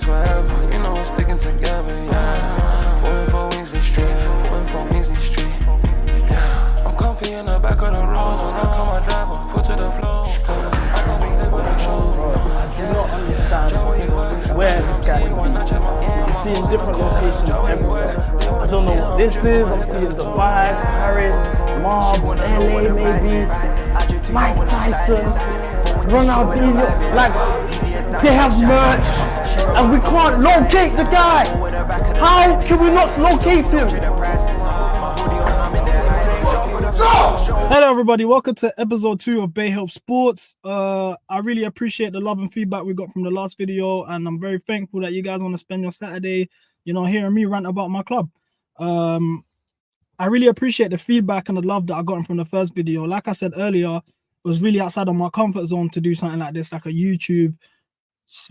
last forever. You know we're sticking together, yeah. 4 and 4 weeks in street, 4 and 4 weeks in street. Yeah. I'm comfy in the back of the road. Don't knock on my driver, foot to the floor. I can't be living the show. I do not understand where this guy is. I'm seeing different locations everywhere. I don't know what this is. I'm seeing Dubai, Paris, Mars, LA maybe, Mike Tyson, Ronaldinho. Like, they have merch and we can't locate the guy. How can we not locate him? Hello everybody, welcome to episode 2 of Bay Help Sports. I really appreciate the love and feedback we got from the last video, and I'm very thankful that you guys want to spend your Saturday, hearing me rant about my club. I really appreciate the feedback and the love that I got from the first video. Like I said earlier, it was really outside of my comfort zone to do something like this, like a YouTube,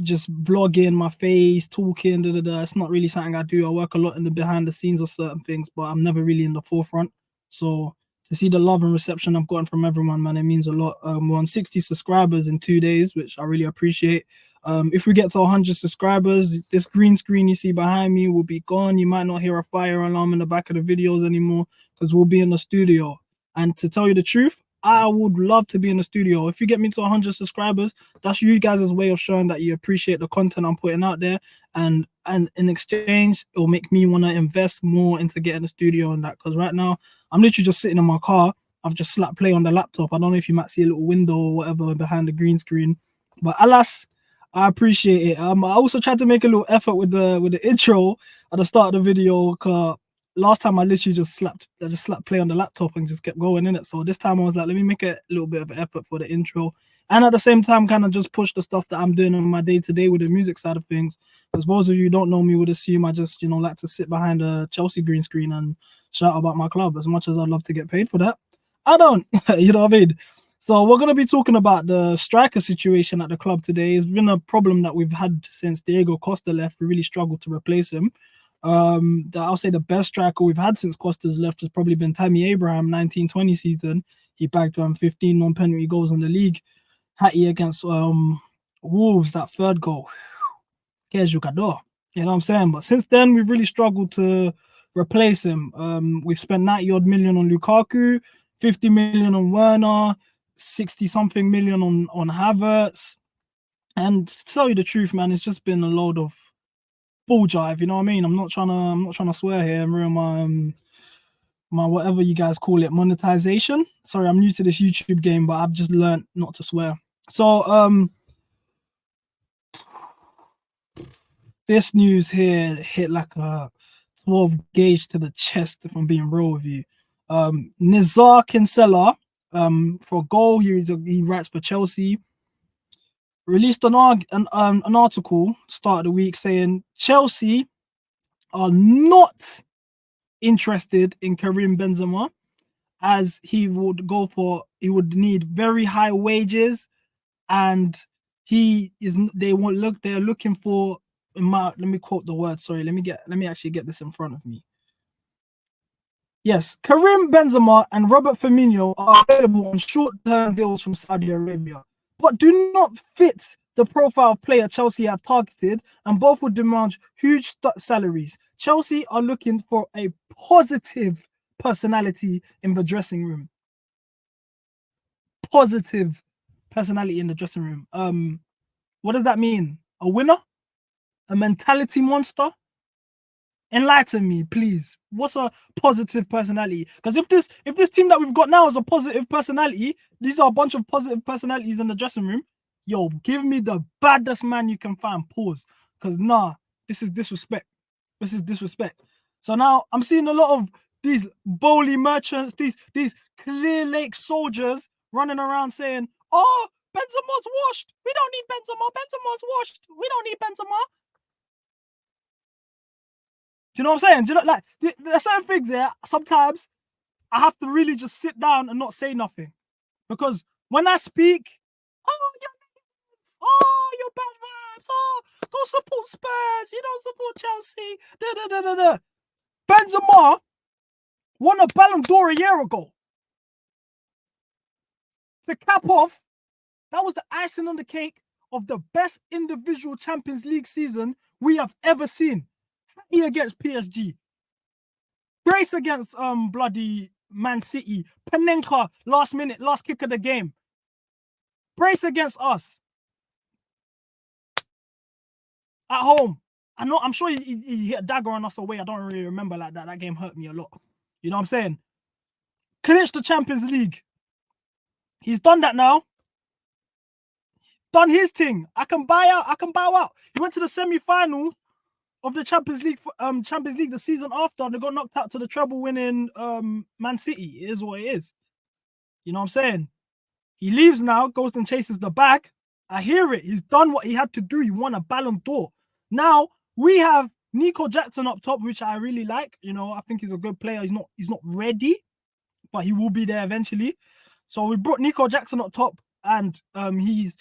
just vlogging my face, talking, It's not really something I do. I work a lot in the behind the scenes of certain things, but I'm never really in the forefront. So to see the love and reception I've gotten from everyone, man, it means a lot. We're on 60 subscribers in 2 days, which I really appreciate. If we get to 100 subscribers, this green screen you see behind me will be gone. You might not hear a fire alarm in the back of the videos anymore because we'll be in the studio. And to tell you the truth, I would love to be in the studio. If you get me to 100 subscribers, that's you guys' way of showing that you appreciate the content I'm putting out there. And in exchange, it'll make me want to invest more into getting the studio and that. Because right now, I'm literally just sitting in my car. I've just slapped play on the laptop. I don't know if you might see a little window or whatever behind the green screen. But alas, I appreciate it. I also tried to make a little effort with the intro at the start of the video, because last time I literally just slapped play on the laptop and just kept going in it. So this time I was like, let me make a little bit of an effort for the intro, and at the same time kind of just push the stuff that I'm doing on my day-to-day with the music side of things. Because those of you who don't know me would assume I just like to sit behind a Chelsea green screen and shout about my club. As much as I'd love to get paid for that, I don't. You know what I mean? So we're going to be talking about the striker situation at the club today. It's been a problem that we've had since Diego Costa left. We really struggled to replace him. I'll say the best striker we've had since Costa's left has probably been Tammy Abraham, 1920 season. He bagged 15 non-penalty goals in the league. Hattie against Wolves, that third goal. Que jugador. You know what I'm saying? But since then, we've really struggled to replace him. We've spent 90-odd million on Lukaku, 50 million on Werner, 60-something million on Havertz. And to tell you the truth, man, it's just been a load of ball jive, you know what I mean? I'm not trying to swear here and ruin my whatever you guys call it, monetization. Sorry, I'm new to this YouTube game, but I've just learned not to swear. So this news here hit like a 12 gauge to the chest, if I'm being real with you. Nizar Kinsella, for a goal, he writes for Chelsea, released an article start of the week saying Chelsea are not interested in Karim Benzema, as he would need very high wages, and they're looking for, let me quote the word, sorry, let me actually get this in front of me. Yes, Karim Benzema and Robert Firmino are available on short-term deals from Saudi Arabia, but do not fit the profile of player Chelsea have targeted, and both would demand huge salaries. Chelsea are looking for a positive personality in the dressing room. Positive personality in the dressing room. What does that mean? A winner? A mentality monster? Enlighten me, please. What's a positive personality? Because if this team that we've got now is a positive personality, these are a bunch of positive personalities in the dressing room. Yo, give me the baddest man you can find. Pause. Because nah, this is disrespect. This is disrespect. So now I'm seeing a lot of these Bowley merchants, these Clear Lake soldiers running around saying, "Oh, Benzema's washed. We don't need Benzema. Benzema's washed. We don't need Benzema." Do you know what I'm saying? Do you know, like, there's certain things there, sometimes I have to really just sit down and not say nothing. Because when I speak, you're bad vibes. Oh, go support Spurs. You don't support Chelsea. Da, da, da, da, da. Benzema won a Ballon d'Or a year ago. To cap off, that was the icing on the cake of the best individual Champions League season we have ever seen. He against PSG. Brace against bloody Man City. Panenka, last minute, last kick of the game. Brace against us. At home. I'm sure he hit a dagger on us away. I don't really remember like that. That game hurt me a lot. You know what I'm saying? Clinched the Champions League. He's done that now. Done his thing. I can bow out. He went to the semi-final of the Champions League the season after, and they got knocked out to the treble-winning Man City. It is what it is. You know what I'm saying? He leaves now, goes and chases the bag. I hear it. He's done what he had to do. He won a Ballon d'Or. Now we have Nico Jackson up top, which I really like. You know, I think he's a good player. He's not ready, but he will be there eventually. So we brought Nico Jackson up top, and he's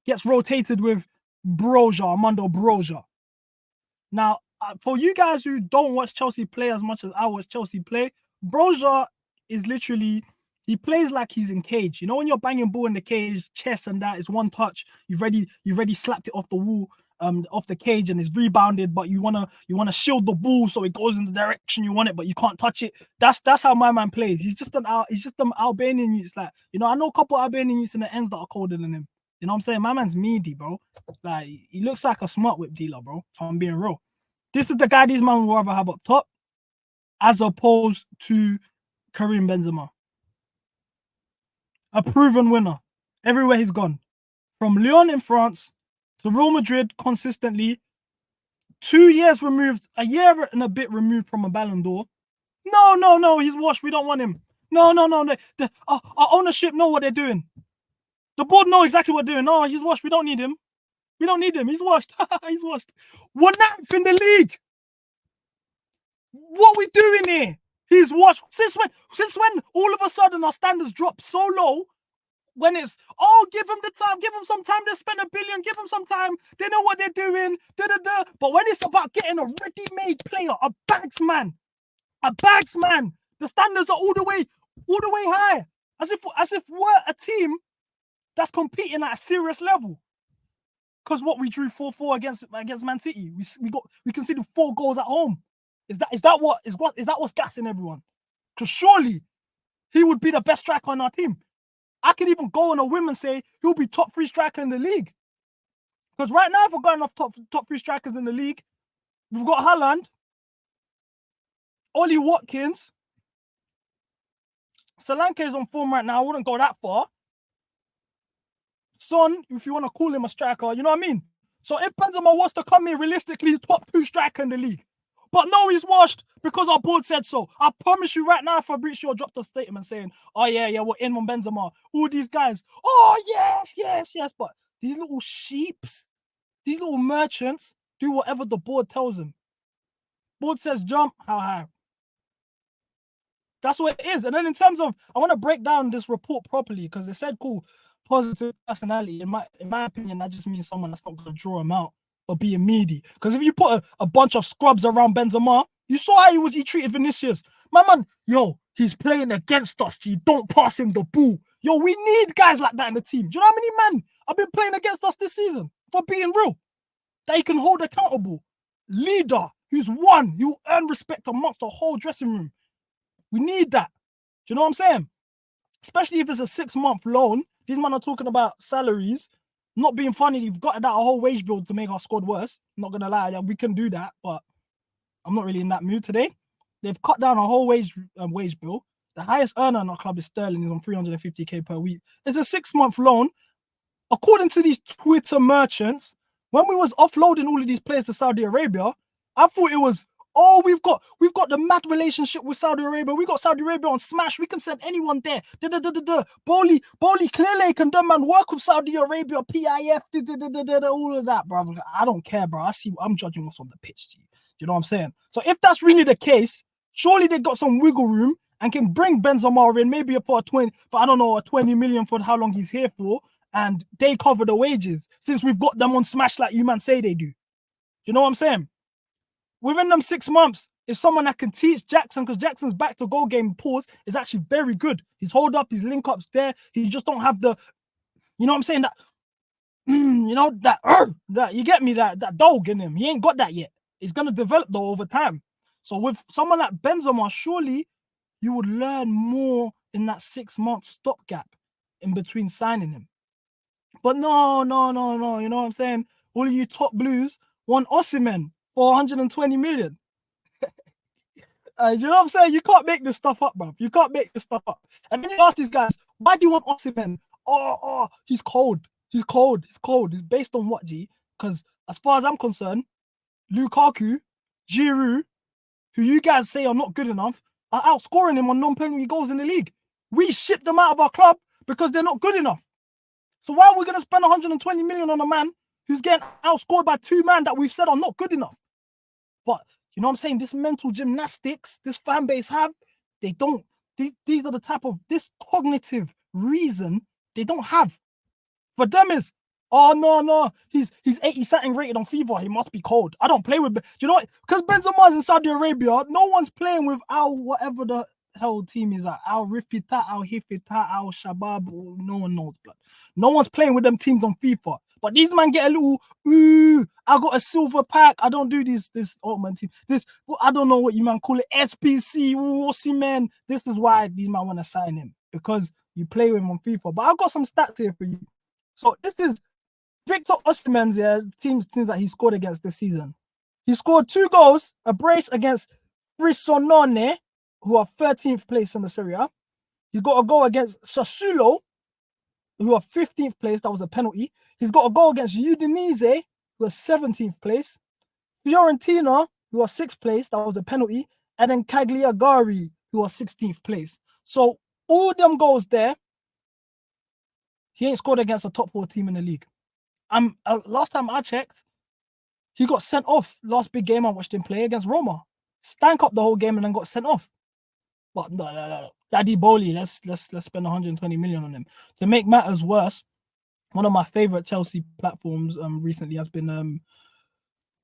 gets rotated with Armando Broja. Now, for you guys who don't watch Chelsea play as much as I watch Chelsea play, Broja is literally, he plays like he's in cage. You know, when you're banging ball in the cage, chest and that, it's one touch. You've already slapped it off the wall, off the cage, and it's rebounded, but you wanna shield the ball so it goes in the direction you want it, but you can't touch it. That's how my man plays. He's just an Albanian youths. Like, you know, I know a couple Albanian youths in the ends that are colder than him. You know what I'm saying? My man's meaty, bro. Like, he looks like a smart whip dealer, bro, if I'm being real. This is the guy these men would rather have up top as opposed to Karim Benzema. A proven winner everywhere he's gone. From Lyon in France to Real Madrid consistently. 2 years removed, a year and a bit removed from a Ballon d'Or. No, he's washed. We don't want him. No. Our ownership know what they're doing. The board know exactly what they're doing. No, he's washed. We don't need him. He's washed. He's washed. We're ninth in the league. What we doing here? He's washed. Since when all of a sudden our standards drop so low? When it's, give him the time, give him some time to spend $1 billion, give him some time. They know what they're doing. But when it's about getting a ready-made player, a bagsman, the standards are all the way high. As if we're a team that's competing at a serious level. Because what we drew 4-4 against Man City, we conceded 4 goals at home. Is that what's gassing everyone? Because surely he would be the best striker on our team. I can even go on a whim and say he'll be top 3 striker in the league. Because right now, if we've got enough top 3 strikers in the league, we've got Haaland, Ollie Watkins, Solanke is on form right now. I wouldn't go that far. Son, if you want to call him a striker, you know what I mean? So if Benzema wants to come in realistically, top 2 striker in the league. But no, he's washed because our board said so. I promise you right now, Fabrizio dropped a statement saying, oh yeah, we're in on Benzema. All these guys, yes. But these little sheeps, these little merchants do whatever the board tells them. Board says jump, how high? That's what it is. And then in terms of, I want to break down this report properly because it said, cool, positive personality. In my opinion, that just means someone that's not going to draw him out or being meaty. Because if you put a bunch of scrubs around Benzema, you saw how he treated Vinicius. My man, he's playing against us. G. Don't pass him the ball. We need guys like that in the team. Do you know how many men have been playing against us this season for being real? That he can hold accountable. Leader who's won. You earn respect amongst the whole dressing room. We need that. Do you know what I'm saying? Especially if it's a 6-month loan. These men are talking about salaries. Not being funny, you've got that whole wage bill to make our squad worse. Not going to lie, we can do that, but I'm not really in that mood today. They've cut down our whole wage bill. The highest earner in our club is Sterling. He's on 350k per week. It's a 6-month loan. According to these Twitter merchants, when we was offloading all of these players to Saudi Arabia, I thought it was, we've got the mad relationship with Saudi Arabia. We got Saudi Arabia on smash. We can send anyone there. Boli clearly can do man work with Saudi Arabia, PIF, all of that, bro. I don't care, bro. I'm judging what's on the pitch. Do you know what I'm saying? So if that's really the case, surely they got some wiggle room and can bring Benzema in, maybe for a 20 million for how long he's here for, and they cover the wages since we've got them on smash like you man say they do. Do you know what I'm saying? Within them 6 months, if someone that can teach Jackson, because Jackson's back to goal game pause is actually very good. His hold up, his link ups there. He just don't have the, you know what I'm saying? you know, that you get me, that dog in him. He ain't got that yet. He's gonna develop though over time. So with someone like Benzema, surely you would learn more in that 6-month stopgap in between signing him. But no. You know what I'm saying? All of you top blues want Osihmen for 120 million. You know what I'm saying? You can't make this stuff up, bro. You can't make this stuff up. And then you ask these guys, why do you want Osihmen? Oh, he's cold. He's based on what, G? Because as far as I'm concerned, Lukaku, Giroud, who you guys say are not good enough, are outscoring him on non-penalty goals in the league. We shipped them out of our club because they're not good enough. So why are we going to spend 120 million on a man who's getting outscored by 2 men that we've said are not good enough? But, you know what I'm saying? This mental gymnastics this fan base have, they don't. These are the type of, this cognitive reason they don't have. For them is, oh, no, he's 80-something rated on FIFA. He must be cold. I don't play with... Do you know what? Because Benzema's in Saudi Arabia, no one's playing with whatever the hell team is at. Al-Rifita, Al-Hifita, Al-Shabab. No one knows, blood. No one's playing with them teams on FIFA. But these man get a little, I got a silver pack. I don't do this Ultimate Team. This, I don't know what you man call it, SPC, Osihmen. This is why these man want to sign him. Because you play with him on FIFA. But I've got some stats here for you. So this is Victor Osimen's teams that he scored against this season. He scored 2 goals, a brace against Frisonone, who are 13th place in the Serie A. He got a goal against Sassuolo, who are 15th place. That was a penalty. He's got a goal against Udinese, who are 17th place. Fiorentina, who are 6th place. That was a penalty. And then Cagliari, who are 16th place. So all them goals there, he ain't scored against a top 4 team in the league. Last time I checked, he got sent off last big game I watched him play against Roma. Stank up the whole game and then got sent off. But no. Daddy Bowley, let's spend 120 million on him. To make matters worse, one of my favorite Chelsea platforms recently has been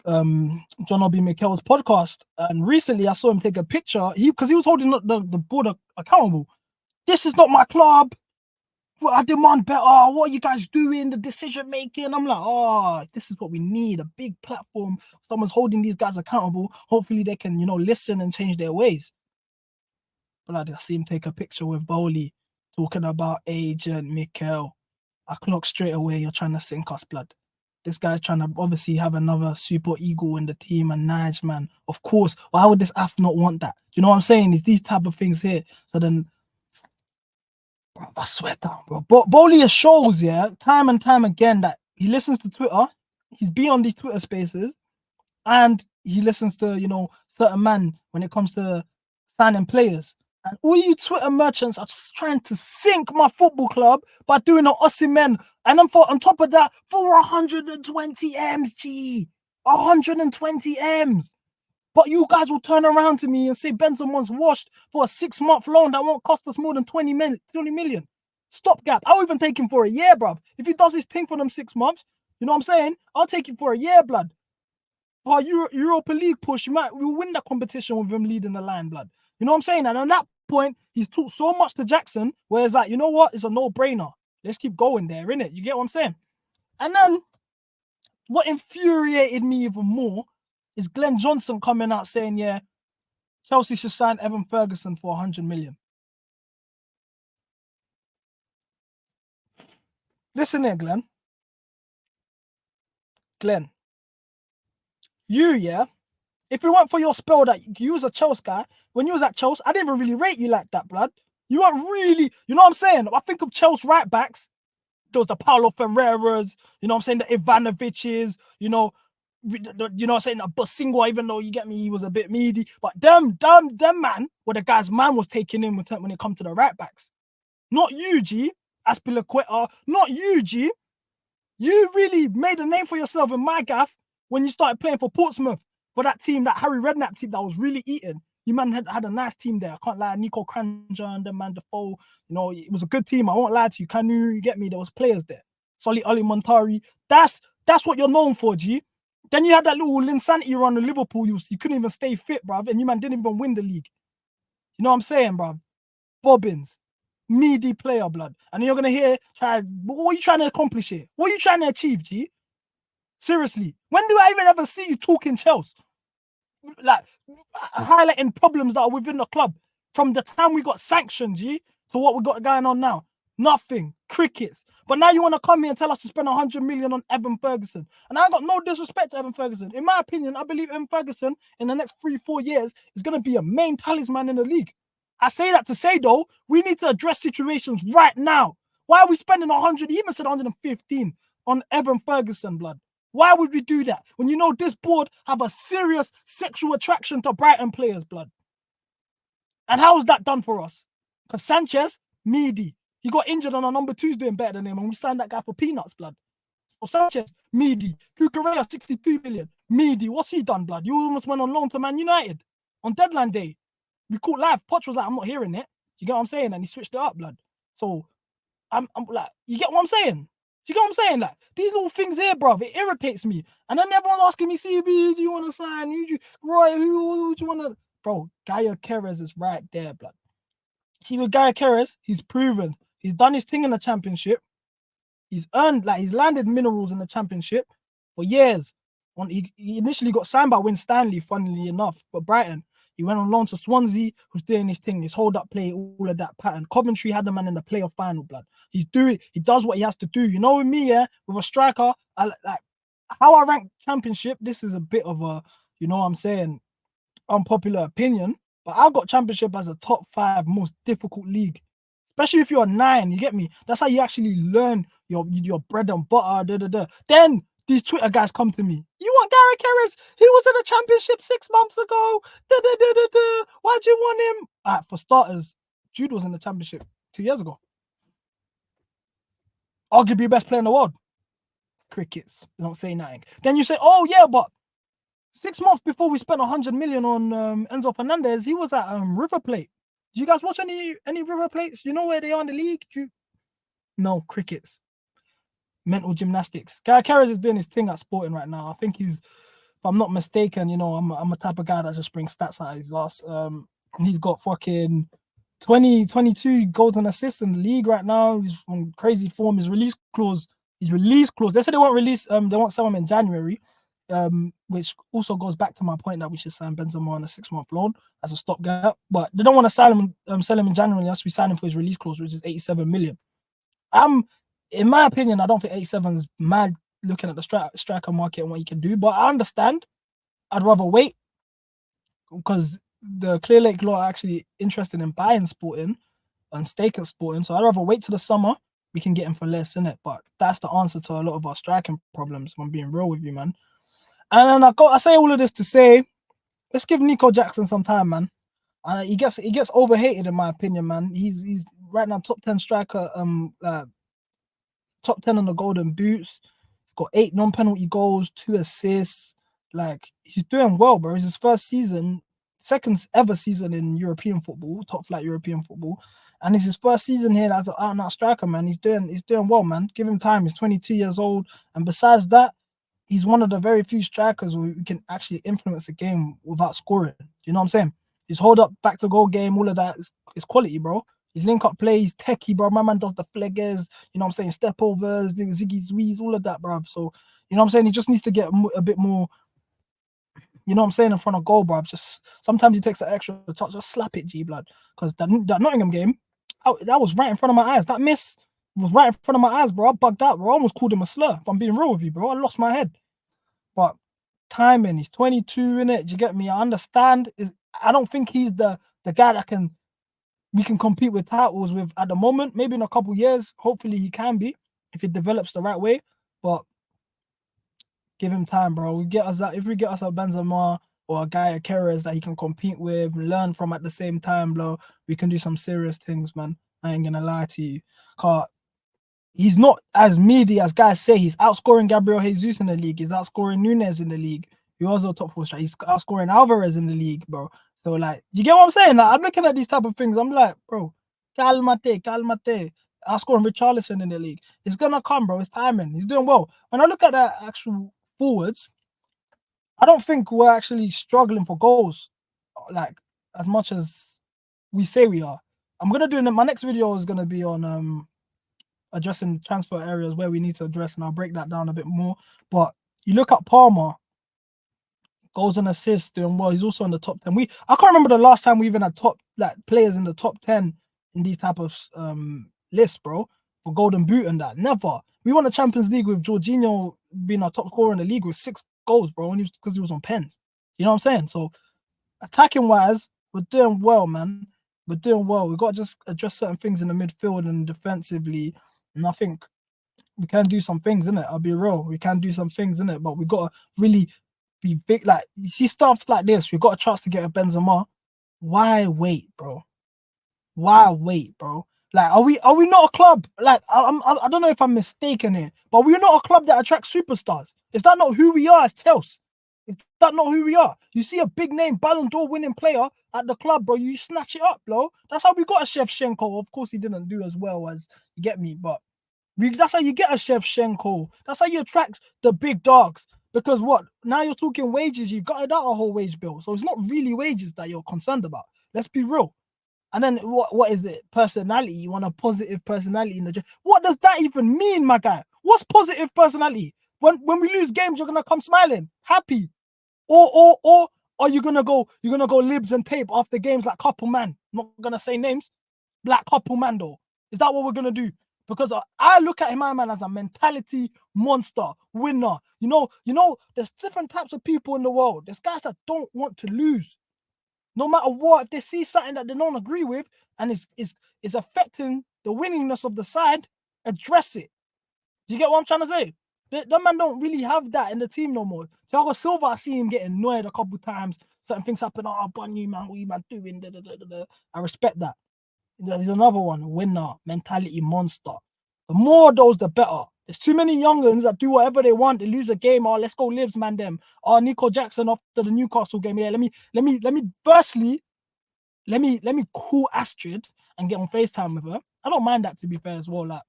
John Obi Mikel's podcast. And recently I saw him take a picture because he was holding the board accountable. This is not my club. Well, I demand better. What are you guys doing? The decision making. I'm like, this is what we need. A big platform. Someone's holding these guys accountable. Hopefully they can, listen and change their ways. But I see him take a picture with Bowley talking about agent Mikel. I clock straight away. You're trying to sink us, blood. This guy's trying to obviously have another super ego in the team and Nige, man. Of course. Why would this AF not want that? Do you know what I'm saying? It's these type of things here. So then, I swear down, bro. Bowley shows, time and time again that he listens to Twitter. He's been on these Twitter spaces and he listens to, certain man when it comes to signing players. And all you Twitter merchants are just trying to sink my football club by doing an Osihmen. And then on top of that, for 120 M's, G. 120 M's. But you guys will turn around to me and say Benzema's washed for a 6-month loan that won't cost us more than 20 million. Stopgap. I'll even take him for a year, bruv. If he does his thing for them 6 months, you know what I'm saying? I'll take him for a year, blood. For Europa League push, we'll win that competition with him leading the line, blood. You know what I'm saying? And on that point, he's taught so much to Jackson, where it's like, you know what? It's a no-brainer. Let's keep going there, innit? You get what I'm saying? And then, what infuriated me even more is Glenn Johnson coming out saying, Chelsea should sign Evan Ferguson for 100 million. Listen here, Glenn. You, if it weren't for your spell that you was a Chelsea guy, when you was at Chelsea, I didn't even really rate you like that, blood. You weren't really, you know what I'm saying? I think of Chelsea right backs. There was the Paulo Ferreiras, you know what I'm saying? The Ivanoviches, you know what I'm saying? The Bosingwa, even though you get me, he was a bit meaty. But them man, where the guy's man was taking in when it come to the right backs. Not you, G. Aspilicueta. Not you, G. You really made a name for yourself in my gaff when you started playing for Portsmouth. For that team, that Harry Redknapp team that was really eating. You man had a nice team there. I can't lie. Nico Kranja and the man Defoe. It was a good team. I won't lie to you. Kanu, you get me? There was players there. Solly Ali Montari. That's what you're known for, G. Then you had that little insanity run in Liverpool. You couldn't even stay fit, bruv. And you man didn't even win the league. You know what I'm saying, bruv? Bobbins. meaty player, blood. And you're gonna hear, what are you trying to accomplish here? What are you trying to achieve, G? Seriously, when do I even ever see you talking Chelsea? Like highlighting problems that are within the club from the time we got sanctioned, G, to what we got going on now. Nothing. Crickets. But now you want to come here and tell us to spend 100 million on Evan Ferguson. And I got no disrespect to Evan Ferguson. In my opinion, I believe Evan Ferguson in the next 3-4 years is going to be a main talisman in the league. I say that to say, though, we need to address situations right now. Why are we spending 100, he even said 115 on Evan Ferguson, blood? Why would we do that when you know this board have a serious sexual attraction to Brighton players, blood? And how is that done for us? Because Sanchez, meaty. He got injured and our number 2's doing better than him, and we signed that guy for peanuts, blood. So Sanchez, meaty. Cucurella, 62 million, meaty. What's he done, blood? You almost went on loan to Man United on deadline day. We caught live. Poch was like, I'm not hearing it. You get what I'm saying? And he switched it up, blood. So I'm like, you get what I'm saying? You get what I'm saying? Like, these little things here, bruv, it irritates me. And then everyone's asking me, CB, do you want to sign? Roy, who do you want to? Bro, Gaia Keres is right there, blood. See, with Gaia Keres, he's proven. He's done his thing in the championship. He's earned, like, he's landed minerals in the championship for years. He initially got signed by Win Stanley, funnily enough, for Brighton. He went on loan to Swansea, who's doing his thing, his hold-up play, all of that pattern. Coventry had the man in the playoff final, blood. He does what he has to do. You know, with me, yeah, with a striker, like how I rank championship, this is a bit of a, you know what I'm saying, unpopular opinion, but I've got championship as a top 5 most difficult league. Especially if you're a 9, you get me? That's how you actually learn your bread and butter, Then these Twitter guys come to me. You want Gary Keres? He was in the championship 6 months ago. Why'd you want him? All right, for starters, Jude was in the championship 2 years ago. Arguably best player in the world. Crickets. They don't say nothing. Then you say, oh yeah, but 6 months before we spent 100 million on Enzo Fernandez, he was at River Plate. Do you guys watch any River Plates? You know where they are in the league? No, crickets. Mental gymnastics. Gary Keres is doing his thing at Sporting right now. I think he's, if I'm not mistaken, you know, I'm a type of guy that just brings stats out of his ass. He's got fucking 22 goals and assists in the league right now. He's on crazy form. His release clause. They said they won't sell him in January, which also goes back to my point that we should sign Benzema on a 6-month loan as a stopgap. But they don't want to sell him in January unless we sign him for his release clause, which is 87 million. In my opinion, I don't think 87 is mad looking at the striker market and what you can do. But I understand. I'd rather wait because the Clear Lake Law are actually interested in buying Sporting and stake at Sporting. So I'd rather wait till the summer. We can get him for less, innit? But that's the answer to a lot of our striking problems, if I'm being real with you, man. And then I say all of this to say, let's give Nico Jackson some time, man. And he gets overhated in my opinion, man. He's right now top 10 striker, top 10 on the Golden Boots. He's got 8 non-penalty goals, 2 assists. Like, he's doing well, bro. It's his first season, second ever season in European football, top flight European football. And it's his first season here as an out-and-out striker, man. He's doing well, man. Give him time. He's 22 years old. And besides that, he's one of the very few strikers who can actually influence a game without scoring. Do you know what I'm saying? His hold-up, back-to-goal game, all of that is quality, bro. His link-up play, he's techie, bro. My man does the flaggers, you know what I'm saying, step-overs, ziggy zwees, all of that, bro. So, you know what I'm saying? He just needs to get a bit more, you know what I'm saying, in front of goal, bro. Just sometimes he takes an extra touch, just slap it, G, blood. Because that Nottingham game, that was right in front of my eyes. That miss was right in front of my eyes, bro. I bugged out, bro. I almost called him a slur, if I'm being real with you, bro. I lost my head. But timing, he's 22, innit? Do you get me? I understand. I don't think he's the guy that we can compete with titles with at the moment. Maybe in a couple years, hopefully he can be if he develops the right way. But give him time, bro. If we get us a Benzema or a guy, a Keres that he can compete with, learn from at the same time, bro, we can do some serious things, man. I ain't gonna lie to you. Cause he's not as meaty as guys say. He's outscoring Gabriel Jesus in the league. He's outscoring Nunes in the league. He was a top 4 striker. He's outscoring Alvarez in the league, bro. So, like, you get what I'm saying? Like, I'm looking at these type of things. I'm like, bro, calmate. Outscoring Richarlison in the league. It's gonna come, bro. It's timing. He's doing well. When I look at the actual forwards, I don't think we're actually struggling for goals, like, as much as we say we are. I'm gonna do my next video is gonna be on addressing transfer areas where we need to address, and I'll break that down a bit more. But you look at Palmer, goals and assists, doing well. He's also in the top 10. I can't remember the last time we even had players in the top 10 in these type of lists, bro, for Golden Boot and that. Never. We won the Champions League with Jorginho being our top scorer in the league with 6 goals, bro, because he was on pens. You know what I'm saying? So attacking wise, we're doing well, man. We're doing well. We've got to just address certain things in the midfield and defensively. And I think we can do some things, innit? I'll be real. We can do some things, innit? But we got to really be big. Like, you see stuff like this, we got a chance to get a Benzema. Why wait, bro? Why wait, bro? Like, are we not a club? Like, I don't know if I'm mistaken here, but we're not a club that attracts superstars. Is that not who we are as Chelsea? Is that not who we are? You see a big name Ballon d'Or winning player at the club, bro, you snatch it up, bro. That's how we got a Shevchenko. Of course, he didn't do as well as, you get me, but that's how you get a Shevchenko. That's how you attract the big dogs. Because what? Now you're talking wages. You've got out a whole wage bill. So it's not really wages that you're concerned about. Let's be real. And then what is it? Personality. You want a positive personality in the gym. What does that even mean, my guy? What's positive personality? When we lose games, you're gonna come smiling, happy. Or are you gonna go libs and tape after games like Couple Man? I'm not gonna say names. Like Couple Man though. Is that what we're gonna do? Because I look at my man as a mentality monster, winner. You know, there's different types of people in the world. There's guys that don't want to lose. No matter what, if they see something that they don't agree with and is affecting the winningness of the side, address it. You get what I'm trying to say? That man don't really have that in the team no more. Thiago Silva, I see him get annoyed a couple times. Certain things happen. Oh, Bunny, man, what you man doing? Da, da, da, da, da. I respect that. There's another one, winner, mentality monster. The more of those, the better. There's too many young'uns that do whatever they want. They lose a game. Oh, let's go libs, man, them. Oh, Nico Jackson after the Newcastle game. Yeah, let me firstly, let me call Astrid and get on FaceTime with her. I don't mind that, to be fair, as well. Like,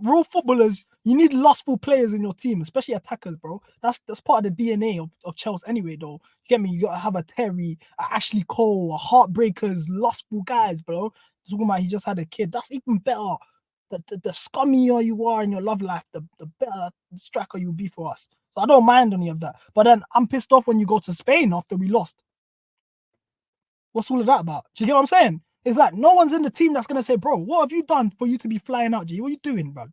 real footballers, you need lustful players in your team, especially attackers, bro. That's part of the DNA of Chelsea anyway, though. You get me? You gotta have a Terry, a Ashley Cole, a Heartbreakers, lustful guys, bro. Talking about he just had a kid. That's even better. The scummier you are in your love life, the better striker you'll be for us. So I don't mind any of that. But then I'm pissed off when you go to Spain after we lost. What's all of that about? Do you get what I'm saying? It's like no one's in the team that's going to say, bro, what have you done for you to be flying out, G? What are you doing, bro?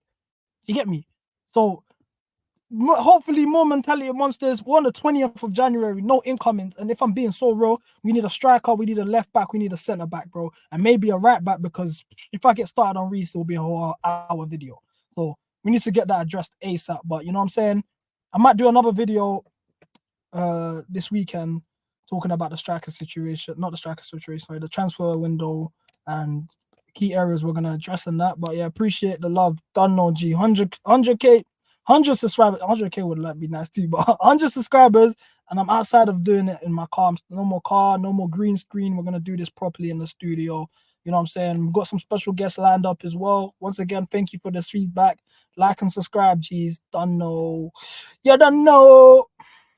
You get me? So hopefully more mentality monsters. We're on the 20th of January, no incomings. And if I'm being so real, we need a striker, we need a left back, we need a centre back, bro. And maybe a right back, because if I get started on Reece, it'll be a whole hour video. So we need to get that addressed ASAP. But you know what I'm saying? I might do another video this weekend talking about the striker situation, not the striker situation, sorry, the transfer window and key areas we're going to address in that. But yeah, appreciate the love. Done no G. 100K. 100 subscribers, 100K would be nice too, but 100 subscribers, and I'm outside of doing it in my car. No more car, no more green screen. We're going to do this properly in the studio. You know what I'm saying? We've got some special guests lined up as well. Once again, thank you for this feedback. Like and subscribe, G's. Don't know. You don't know.